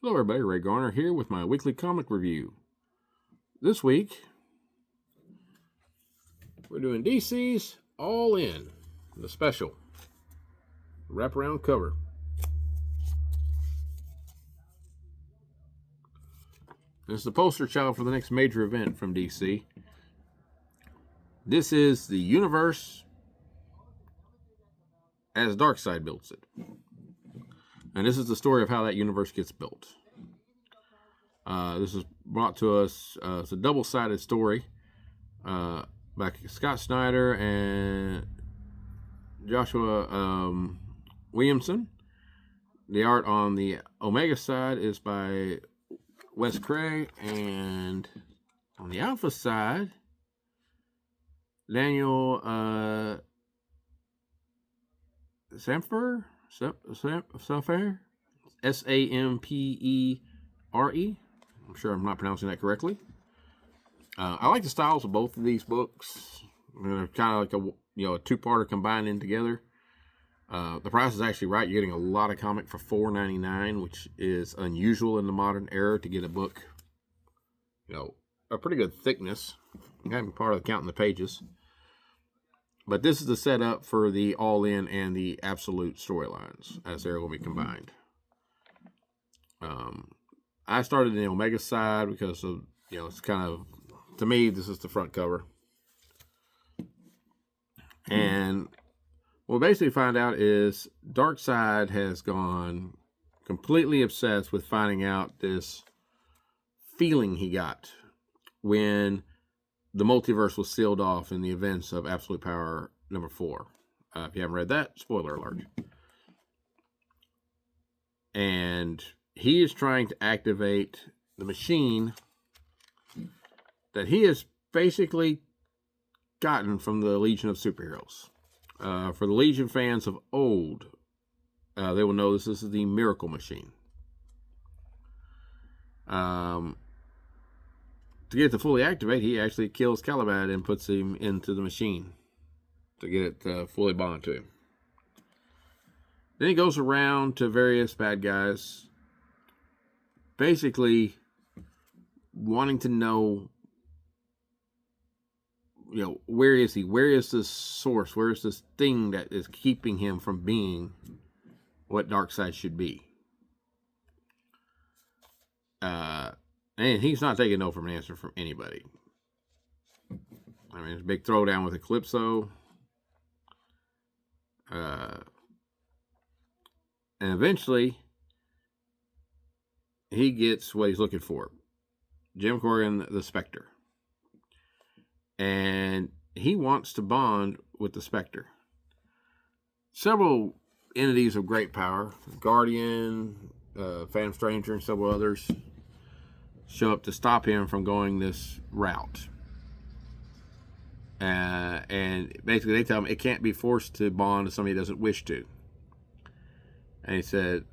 Hello everybody, Ray Garner here with my weekly comic review. This week, we're doing DC's All In, the special wraparound cover. This is the poster child for the next major event from DC. This is the universe as Darkseid builds it. And this is the story of how that universe gets built. This is brought to us, it's a double-sided story by Scott Snyder and Joshua Williamson. The art on the Omega side is by Wes Craig, and on the Alpha side, Daniel Sampere? Sampere? Sampere? I'm sure I'm not pronouncing that correctly. I like the styles of both of these books. They're kind of like a two-parter combining together. The price is actually right. You're getting a lot of comic for $4.99, which is unusual in the modern era to get a book, a pretty good thickness. I'm part of counting the pages. But this is the setup for the All-In and the Absolute storylines as they're going to be combined. I started in the Omega side because of, it's kind of, to me, this is the front cover. And what we basically find out is Darkseid has gone completely obsessed with finding out this feeling he got when the multiverse was sealed off in the events of Absolute Power number 4. If you haven't read that, spoiler alert. And he is trying to activate the machine that he has basically gotten from the Legion of Superheroes. For the Legion fans of old, they will know this is the Miracle Machine. To get it to fully activate, he actually kills Caliban and puts him into the machine to get it fully bond to him. Then he goes around to various bad guys, basically wanting to know, where is he? Where is this source? Where is this thing that is keeping him from being what Darkseid should be? And he's not taking no from an answer from anybody. I mean, it's a big throwdown with Eclipso. And eventually, he gets what he's looking for. Jim Corrigan, the Spectre. And he wants to bond with the Spectre. Several entities of great power, Guardian, Phantom Stranger, and several others, show up to stop him from going this route. And basically they tell him it can't be forced to bond if somebody doesn't wish to. And he said,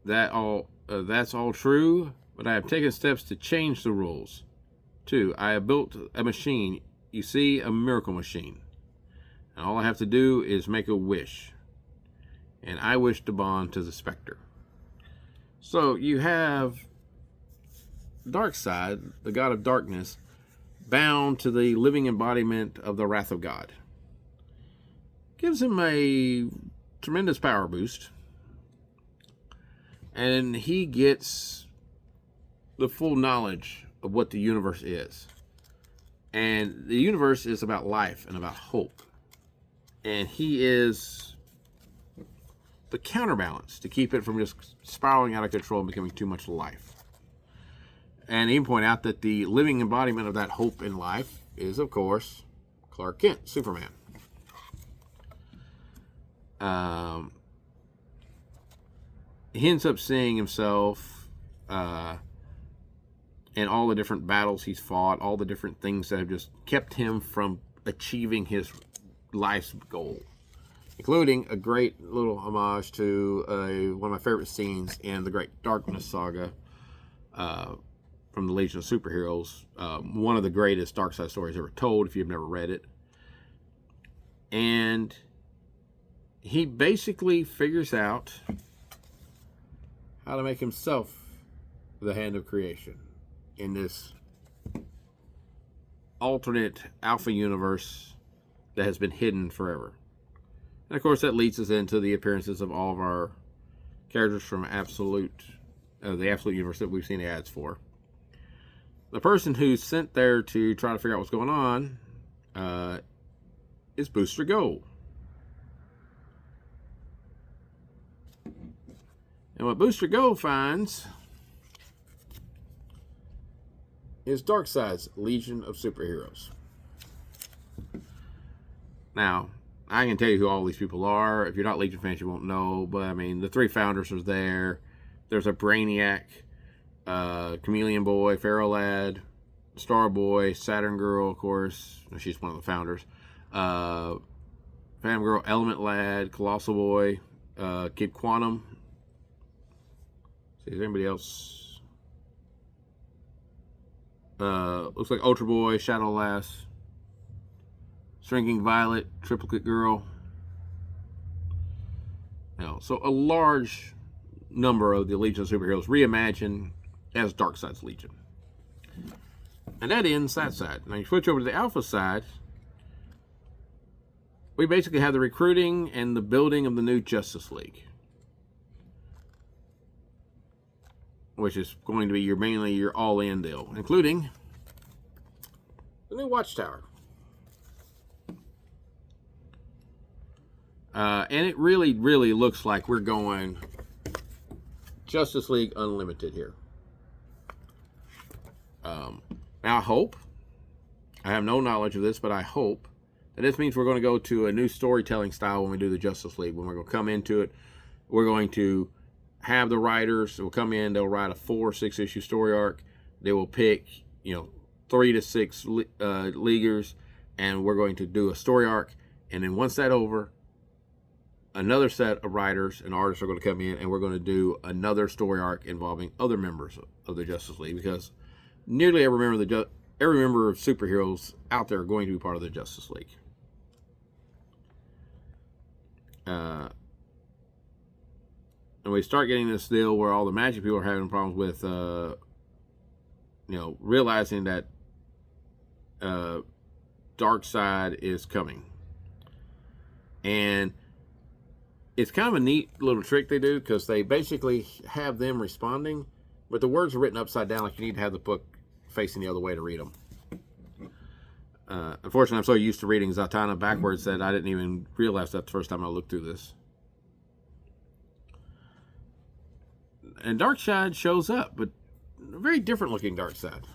that's all true, but I have taken steps to change the rules. 2, I have built a machine, you see, a miracle machine. And all I have to do is make a wish. And I wish to bond to the Spectre. So you have Darkseid, the god of darkness, bound to the living embodiment of the wrath of God. Gives him a tremendous power boost. And he gets the full knowledge of what the universe is. And the universe is about life and about hope. And he is the counterbalance to keep it from just spiraling out of control and becoming too much life. And he point out that the living embodiment of that hope in life is, of course, Clark Kent, Superman. He ends up seeing himself in all the different battles he's fought, all the different things that have just kept him from achieving his life's goal, including a great little homage to one of my favorite scenes in the Great Darkness saga from the Legion of Superheroes. One of the greatest Darkseid stories ever told, if you've never read it. And he basically figures out how to make himself the hand of creation in this alternate alpha universe that has been hidden forever. And of course, that leads us into the appearances of all of our characters from the absolute universe that we've seen ads for. The person who's sent there to try to figure out what's going on is Booster Gold. And what Booster Gold finds is Darkseid's Legion of Superheroes. Now, I can tell you who all these people are. If you're not Legion fans, you won't know. But, I mean, the three founders are there. There's a Brainiac, Chameleon Boy, Pharaoh Lad, Star Boy, Saturn Girl, of course. She's one of the founders. Phantom Girl, Element Lad, Colossal Boy, Kid Quantum. See, is there anybody else? Looks like Ultra Boy, Shadow Lass, Shrinking Violet, Triplicate Girl. So a large number of the Legion of Superheroes reimagined as Darkseid's Legion. And that ends that side. Now you switch over to the Alpha side. We basically have the recruiting and the building of the new Justice League, which is going to be mainly your all-in deal, including the new Watchtower. And it really, really looks like we're going Justice League Unlimited here. Now, I hope, I have no knowledge of this, but I hope that this means we're going to go to a new storytelling style when we do the Justice League. When we're going to come into it, we're going to have the writers will come in, they'll write a 4 or 6 issue story arc. They will pick, 3 to 6 leaguers, and we're going to do a story arc. And then once that's over, another set of writers and artists are going to come in, and we're going to do another story arc involving other members of the Justice League, because nearly every member of superheroes out there are going to be part of the Justice League. And we start getting this deal where all the Magic people are having problems with, realizing that Darkseid is coming. And it's kind of a neat little trick they do, because they basically have them responding, but the words are written upside down, like you need to have the book facing the other way to read them. Unfortunately, I'm so used to reading Zatanna backwards that I didn't even realize that the first time I looked through this. And Darkseid shows up, but a very different looking Darkseid.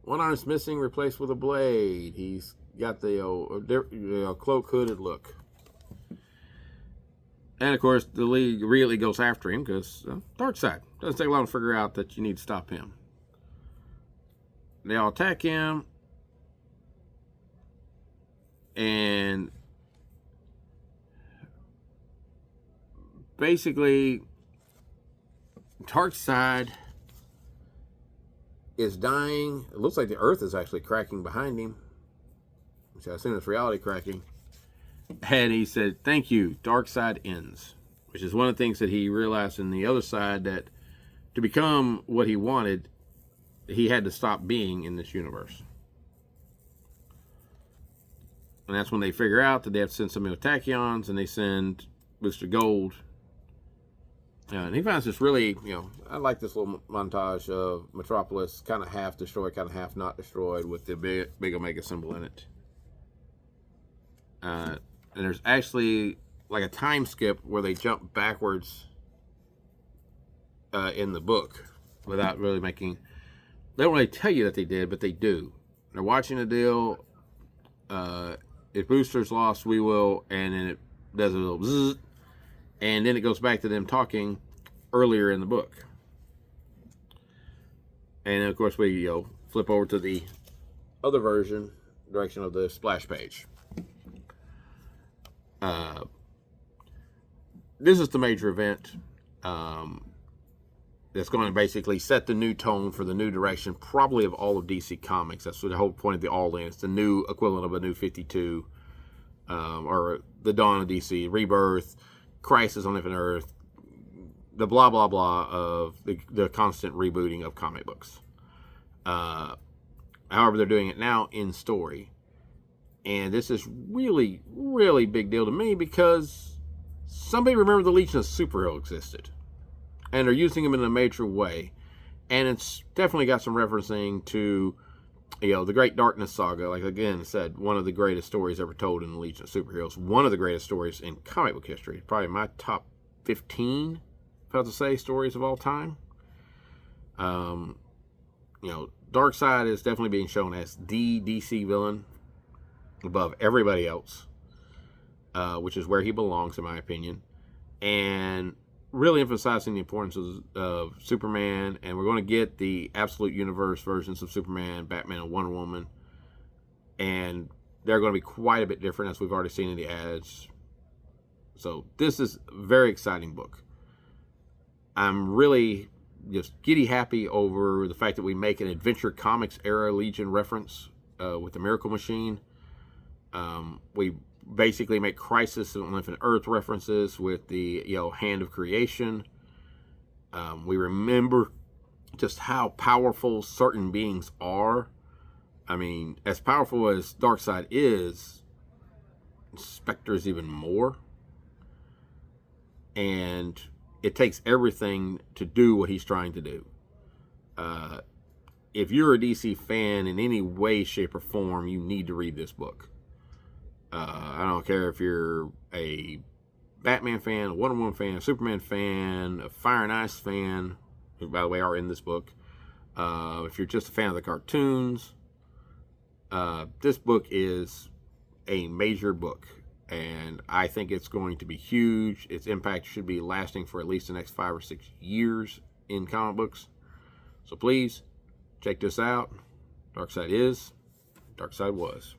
One arm's missing, replaced with a blade. He's got the cloak hooded look. And of course, the League really goes after him because Darkseid. Doesn't take long to figure out that you need to stop him. They all attack him. And basically, Darkseid is dying. It looks like the earth is actually cracking behind him, which I assume it's reality cracking. And he said, "Thank you, Darkseid ends," which is one of the things that he realized in the other side, that to become what he wanted, he had to stop being in this universe. And that's when they figure out that they have to send some tachyons, and they send Booster Gold. And he finds this really, I like this little montage of Metropolis, kind of half destroyed, kind of half not destroyed, with the big Omega symbol in it. And there's actually like a time skip where they jump backwards in the book without really making. They don't really tell you that they did, but they do. They're watching the deal. If Booster's lost, we will, and then it does a little zzz, and then it goes back to them talking earlier in the book. And then, of course, we flip over to the other direction of the splash page. This is the major event that's going to basically set the new tone for the new direction, probably of all of DC Comics. That's the whole point of the All-In. It's the new equivalent of a new 52, or the dawn of DC, Rebirth, Crisis on Infinite Earth, the blah blah blah of the constant rebooting of comic books. However, they're doing it now in story, and this is really, really big deal to me because somebody remembered the Legion of Superheroes existed, and they're using them in a major way, and it's definitely got some referencing to, the Great Darkness saga. Like again I said, one of the greatest stories ever told in the Legion of Superheroes, one of the greatest stories in comic book history, probably my top 15, if I have to say, stories of all time. Darkseid is definitely being shown as the DC villain above everybody else, which is where he belongs, in my opinion, and really emphasizing the importance of Superman. And we're going to get the Absolute Universe versions of Superman, Batman, and Wonder Woman, and they're going to be quite a bit different, as we've already seen in the ads. So this is a very exciting book. I'm really just giddy happy over the fact that we make an Adventure Comics era Legion reference with the Miracle Machine. We basically make Crisis on Infinite Earth references with the Hand of Creation. We remember just how powerful certain beings are. I mean, as powerful as Darkseid is, Spectre is even more. And it takes everything to do what he's trying to do. If you're a DC fan in any way, shape, or form, you need to read this book. I don't care if you're a Batman fan, a Wonder Woman fan, a Superman fan, a Fire and Ice fan, who, by the way, are in this book. If you're just a fan of the cartoons, this book is a major book. And I think it's going to be huge. Its impact should be lasting for at least the next 5 or 6 years in comic books. So please, check this out. Darkseid is, Darkseid was.